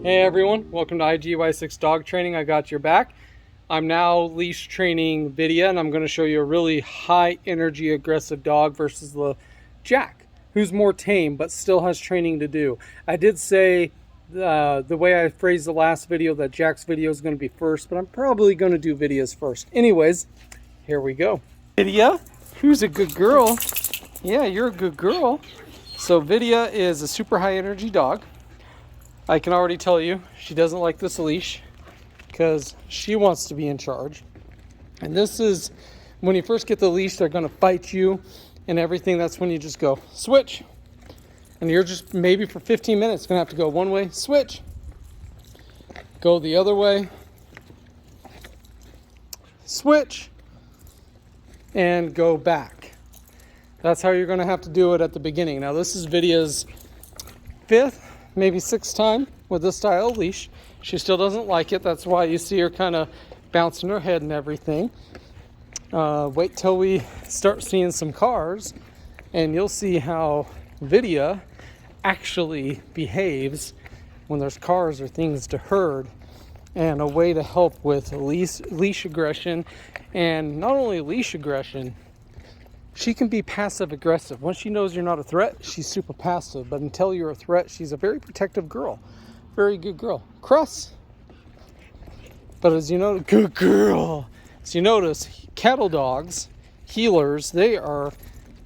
Hey everyone, welcome to IGY6 Dog Training. I got your back. I'm now leash training Vidya, and I'm going to show you a really high energy aggressive dog versus the Jack, who's more tame but still has training to do. I did say the way I phrased the last video that Jack's video is going to be first, but I'm probably going to do Vidya's first. Anyways, here we go. Vidya, who's a good girl? Yeah, you're a good girl. So Vidya is a super high energy dog. I can already tell you she doesn't like this leash because she wants to be in charge. And this is when you first get the leash, they're going to fight you and everything. That's when you just go switch. And you're just maybe for 15 minutes going to have to go one way, switch, go the other way, switch, and go back. That's how you're going to have to do it at the beginning. Now this is Vidya's 5th, maybe 6th time with this style of leash. She still doesn't like it. That's why you see her kind of bouncing her head and everything. Wait till we start seeing some cars and you'll see how Vidya actually behaves when there's cars or things to herd, and a way to help with leash aggression. And not only leash aggression, she can be passive aggressive. Once she knows you're not a threat, she's super passive. But until you're a threat, she's a very protective girl. Very good girl. Cross. But as you know, good girl. As you notice, cattle dogs, heelers, they are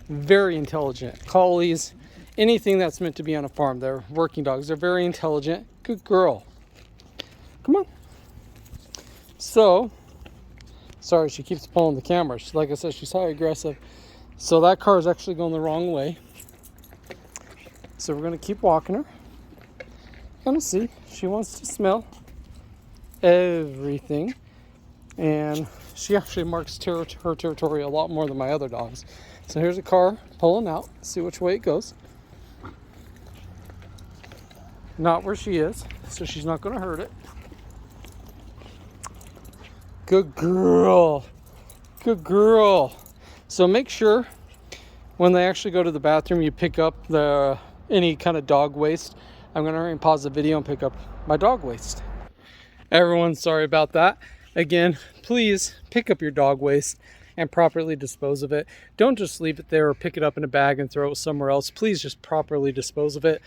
very intelligent. Collies, anything that's meant to be on a farm, they're working dogs. They're very intelligent. Good girl. Come on. So, sorry, she keeps pulling the camera. Like I said, she's high aggressive. So that car is actually going the wrong way. So we're going to keep walking her. Gonna see. She wants to smell everything. And she actually marks her territory a lot more than my other dogs. So here's a car pulling out. See which way it goes. Not where she is. So she's not going to hurt it. Good girl. Good girl. So make sure when they actually go to the bathroom, you pick up any kind of dog waste. I'm going to pause the video and pick up my dog waste. Everyone, sorry about that. Again, please pick up your dog waste and properly dispose of it. Don't just leave it there or pick it up in a bag and throw it somewhere else. Please just properly dispose of it.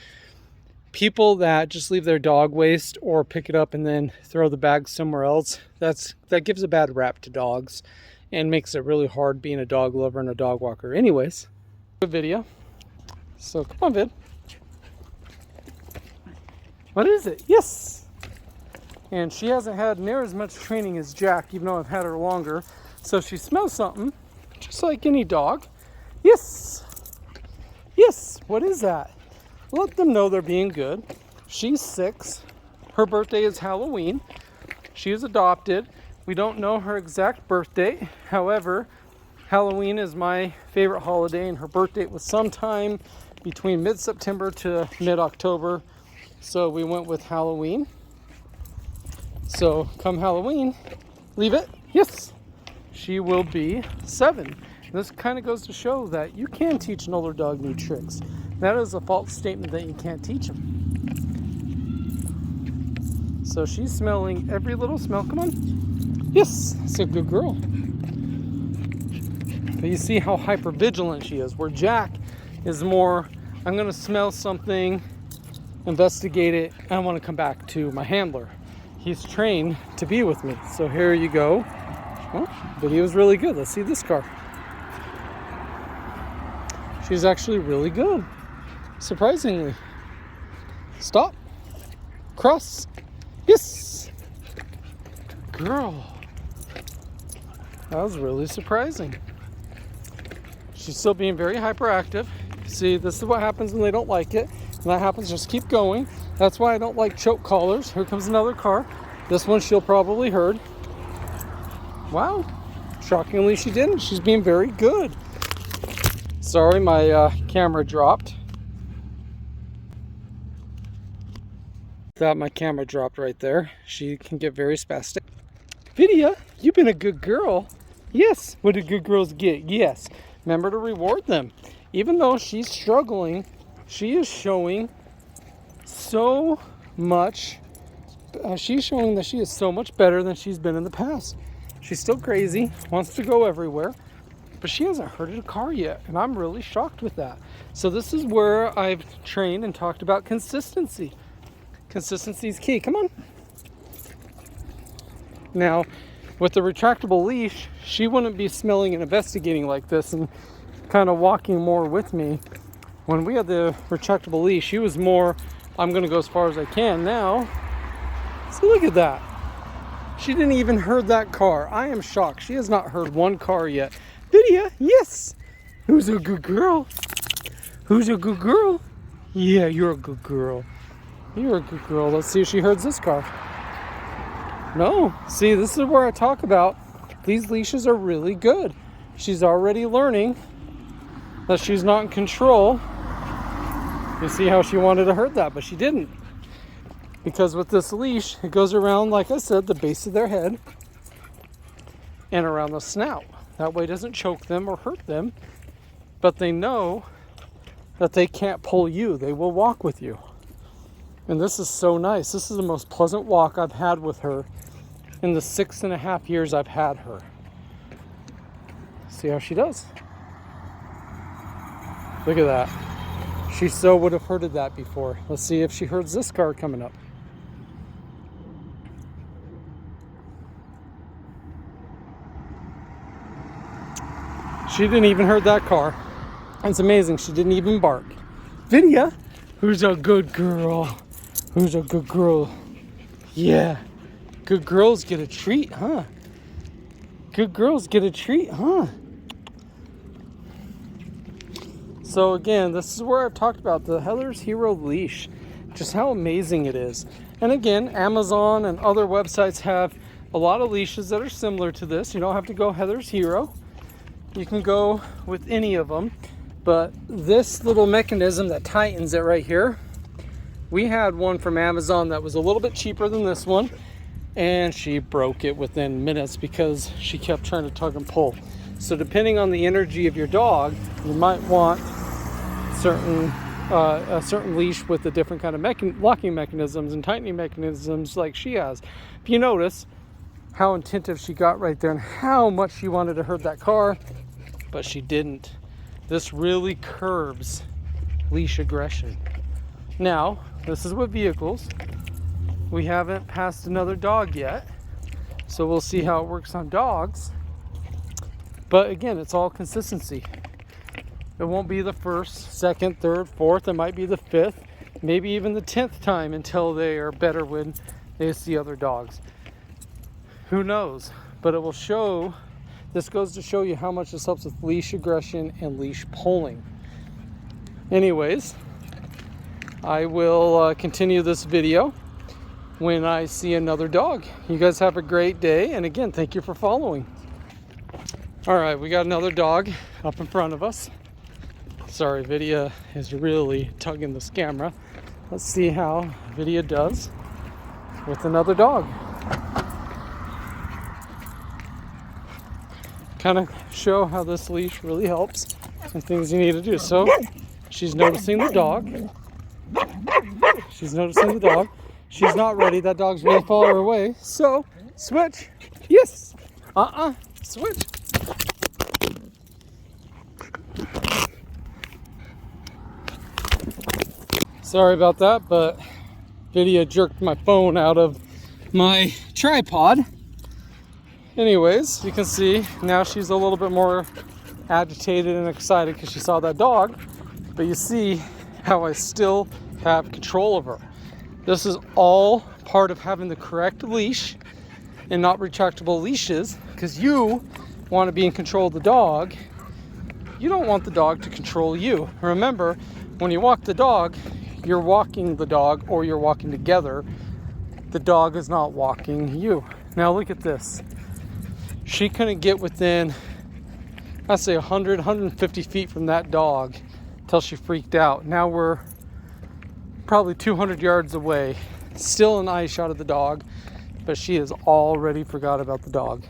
People that just leave their dog waste or pick it up and then throw the bag somewhere else, that gives a bad rap to dogs and makes it really hard being a dog lover and a dog walker. Anyways, good video. So come on, Vid. What is it? Yes! And she hasn't had near as much training as Jack, even though I've had her longer. So she smells something, just like any dog. Yes! Yes! What is that? Let them know they're being good. She's 6. Her birthday is Halloween. She is adopted. We don't know her exact birth date. However, Halloween is my favorite holiday, and her birth date was sometime between mid-September to mid-October. So we went with Halloween. So come Halloween, leave it. Yes, she will be 7. This kind of goes to show that you can teach an older dog new tricks. That is a false statement that you can't teach them. So she's smelling every little smell. Come on. Yes, it's a good girl. But you see how hyper vigilant she is, where Jack is more, I'm going to smell something, investigate it, and I want to come back to my handler. He's trained to be with me. So here you go. Well, video is really good. Let's see this car. She's actually really good. Surprisingly. Stop. Cross. Yes. Good girl. That was really surprising. She's still being very hyperactive. See, this is what happens when they don't like it. When that happens, just keep going. That's why I don't like choke collars. Here comes another car. This one she'll probably herd. Wow. Shockingly, she didn't. She's being very good. Sorry, my camera dropped. Thought my camera dropped right there. She can get very spastic. Vidya, you've been a good girl. Yes. What do good girls get? Yes. Remember to reward them. Even though she's struggling, she is showing so much she's showing that she is so much better than she's been in the past. She's still crazy, wants to go everywhere, but she hasn't hurted a car yet, and I'm really shocked with that. So this is where I've trained and talked about consistency. Consistency is key. Come on. Now, with the retractable leash, she wouldn't be smelling and investigating like this and kind of walking more with me. When we had the retractable leash, she was more, I'm going to go as far as I can. Now, so look at that. She didn't even heard that car. I am shocked. She has not heard one car yet. Lydia, yes. Who's a good girl? Who's a good girl? Yeah, you're a good girl. You're a good girl. Let's see if she heard this car. No. See, this is where I talk about these leashes are really good. She's already learning that she's not in control. You see how she wanted to hurt that, but she didn't. Because with this leash, it goes around, like I said, the base of their head and around the snout. That way it doesn't choke them or hurt them, but they know that they can't pull you. They will walk with you. And this is so nice. This is the most pleasant walk I've had with her in the 6.5 years I've had her. See how she does. Look at that. She so would have heard that before. Let's see if she heard this car coming up. She didn't even heard that car. It's amazing. She didn't even bark. Vidya, who's a good girl? Who's a good girl? Yeah. Good girls get a treat, huh? Good girls get a treat, huh? So again, this is where I've talked about the Heather's Hero leash, just how amazing it is. And again, Amazon and other websites have a lot of leashes that are similar to this. You don't have to go Heather's Hero. You can go with any of them. But this little mechanism that tightens it right here, we had one from Amazon that was a little bit cheaper than this one, and she broke it within minutes because she kept trying to tug and pull. So depending on the energy of your dog, you might want a certain leash with a different kind of locking mechanisms and tightening mechanisms like she has. If you notice how attentive she got right there and how much she wanted to hurt that car, but she didn't. This really curbs leash aggression. Now, this is with vehicles. We haven't passed another dog yet, so we'll see how it works on dogs. But again, it's all consistency. It won't be the first, second, third, fourth. It might be the fifth, maybe even the 10th time until they are better when they see other dogs. Who knows? But it will show, this goes to show you how much this helps with leash aggression and leash pulling. Anyways, I will continue this video when I see another dog. You guys have a great day. And again, thank you for following. All right, we got another dog up in front of us. Sorry, Vidya is really tugging this camera. Let's see how Vidya does with another dog. Kind of show how this leash really helps and things you need to do. So she's noticing the dog. She's noticing the dog. She's not ready. That dog's really far away. So switch. Yes. Switch. Sorry about that, but Vidya jerked my phone out of my tripod. Anyways, you can see now she's a little bit more agitated and excited because she saw that dog. But you see how I still have control of her. This is all part of having the correct leash and not retractable leashes, because you want to be in control of the dog. You don't want the dog to control you. Remember, when you walk the dog, you're walking the dog, or you're walking together. The dog is not walking you. Now look at this. She couldn't get within, I'd say 100, 150 feet from that dog until she freaked out. Now we're probably 200 yards away, still an eye shot of the dog, but she has already forgot about the dog.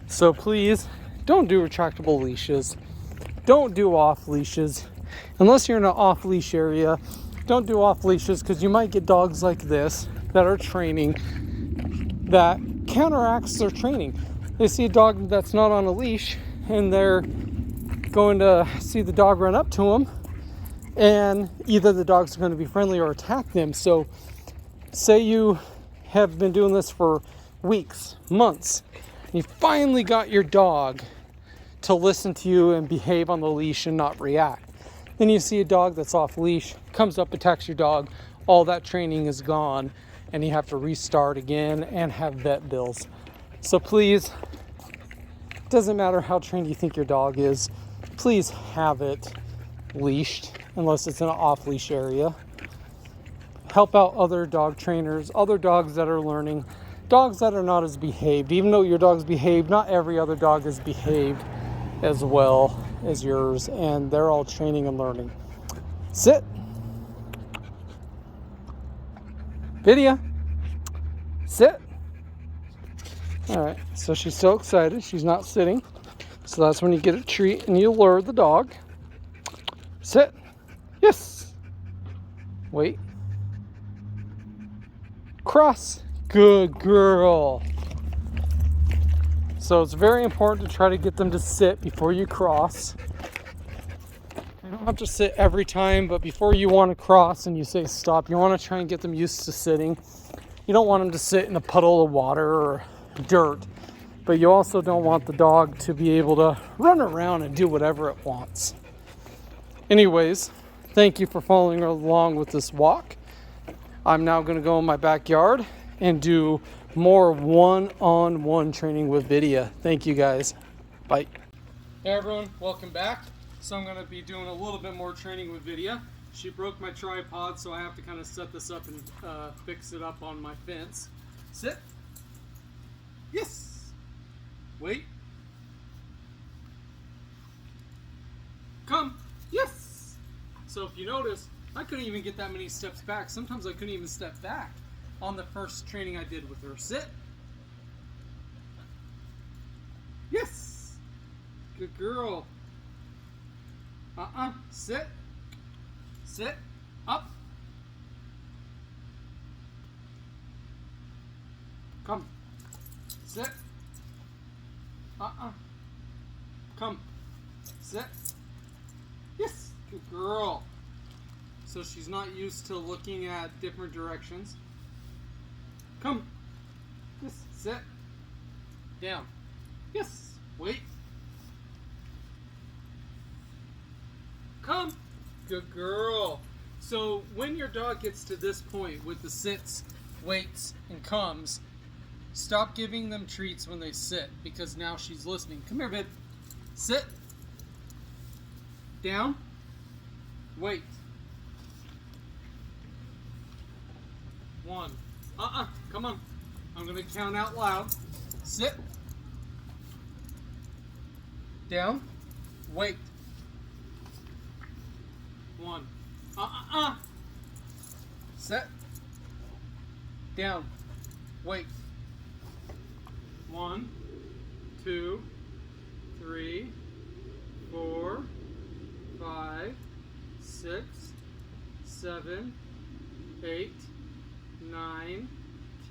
So please, don't do retractable leashes. Don't do off leashes. Unless you're in an off leash area, don't do off leashes, because you might get dogs like this that are training that counteracts their training. They see a dog that's not on a leash and they're going to see the dog run up to them, and either the dog's going to be friendly or attack them. So say you have been doing this for weeks, months, and you finally got your dog to listen to you and behave on the leash and not react. Then you see a dog that's off leash, comes up, attacks your dog, all that training is gone, and you have to restart again and have vet bills. So please, it doesn't matter how trained you think your dog is, please have it leashed unless it's in an off-leash area. Help out other dog trainers, other dogs that are learning, dogs that are not as behaved. Even though your dog's behaved, not every other dog is behaved as well as yours, and they're all training and learning. Sit. Video. Sit. All right, so she's still excited. She's not sitting. So that's when you get a treat and you lure the dog. Sit. Yes. Wait. Cross. Good girl. So it's very important to try to get them to sit before you cross. You don't have to sit every time, but before you want to cross and you say stop, you want to try and get them used to sitting. You don't want them to sit in a puddle of water or dirt, but you also don't want the dog to be able to run around and do whatever it wants. Anyways, thank you for following along with this walk. I'm now going to go in my backyard and do more one-on-one training with Vidya. Thank you guys. Bye. Hey everyone, welcome back. So I'm going to be doing a little bit more training with Vidya. She broke my tripod, so I have to kind of set this up and fix it up on my fence. Sit. Yes. Wait. Come. Yes. So if you notice, I couldn't even get that many steps back. Sometimes I couldn't even step back on the first training I did with her. Sit. Yes. Good girl. Sit. Sit. Up. Come. Sit. Come. Sit. Yes. Good girl. So she's not used to looking at different directions. Come. Yes. Sit. Down. Yes. Wait. Come. Good girl. So when your dog gets to this point with the sits, waits, and comes, stop giving them treats when they sit, because now she's listening. Come here, babe. Sit. Down. Wait. 1. Come on. I'm going to count out loud. Sit. Down. Wait. 1. Sit. Down. Wait. 1, 2, 3, 4, 5, 6, 7, 8, 9,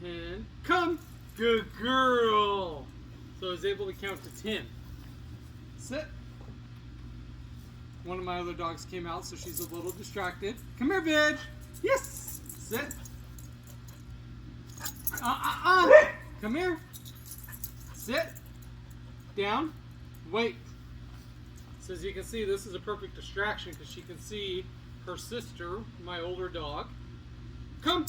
10. Come! Good girl! So I was able to count to 10. Sit. One of my other dogs came out, so she's a little distracted. Come here, bitch! Yes! Sit. Come here. Sit. Down. Wait. So as you can see, this is a perfect distraction because she can see her sister, my older dog. Come.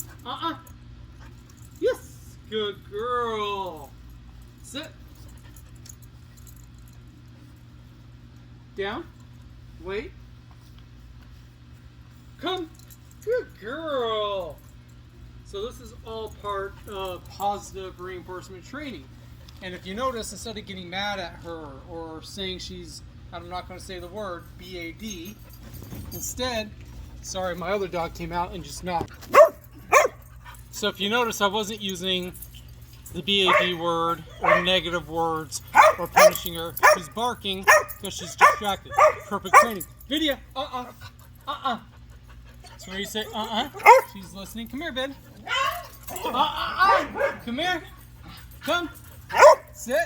Yes. Good girl. Sit. Down. Wait. Come. Good girl. So this is all part of positive reinforcement training. And if you notice, instead of getting mad at her or saying she's, I'm not going to say the word, BAD, instead, sorry, my other dog came out and just knocked. So if you notice, I wasn't using the BAD word or negative words or punishing her. She's barking because she's distracted. Perfect training. Vidya, So where you say, she's listening. Come here, babe. Come here. Come. Sit.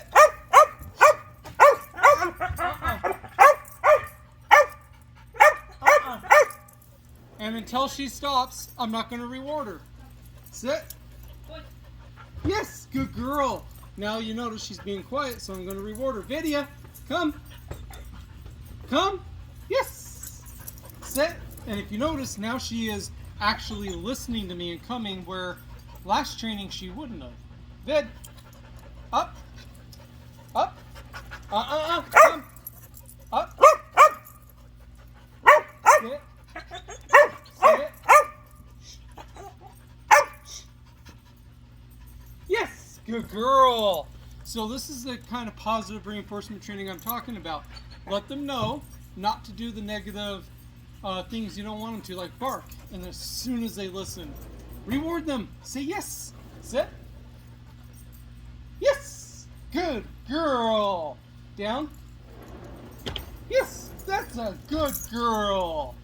And until she stops, I'm not going to reward her. Sit. Yes, good girl. Now you notice she's being quiet, so I'm going to reward her. Vidya, come. Come. Yes. Sit. And if you notice, now she is actually listening to me and coming where last training she wouldn't have. Vid. Up. Up. Come. Up. Sit. Sit. Yes. Good girl. So this is the kind of positive reinforcement training I'm talking about. Let them know not to do the negative things you don't want them to, like bark. And as soon as they listen, reward them. Say yes. Sit. Yes. Good girl. Down. Yes. That's a good girl.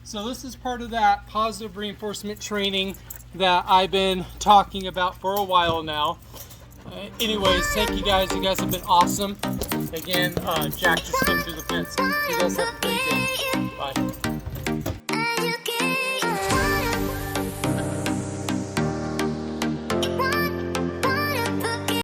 So this is part of that positive reinforcement training that I've been talking about for a while now. Anyways, thank you guys. You guys have been awesome. Again, Jack just came through the fence. You guys have a great day. Bye.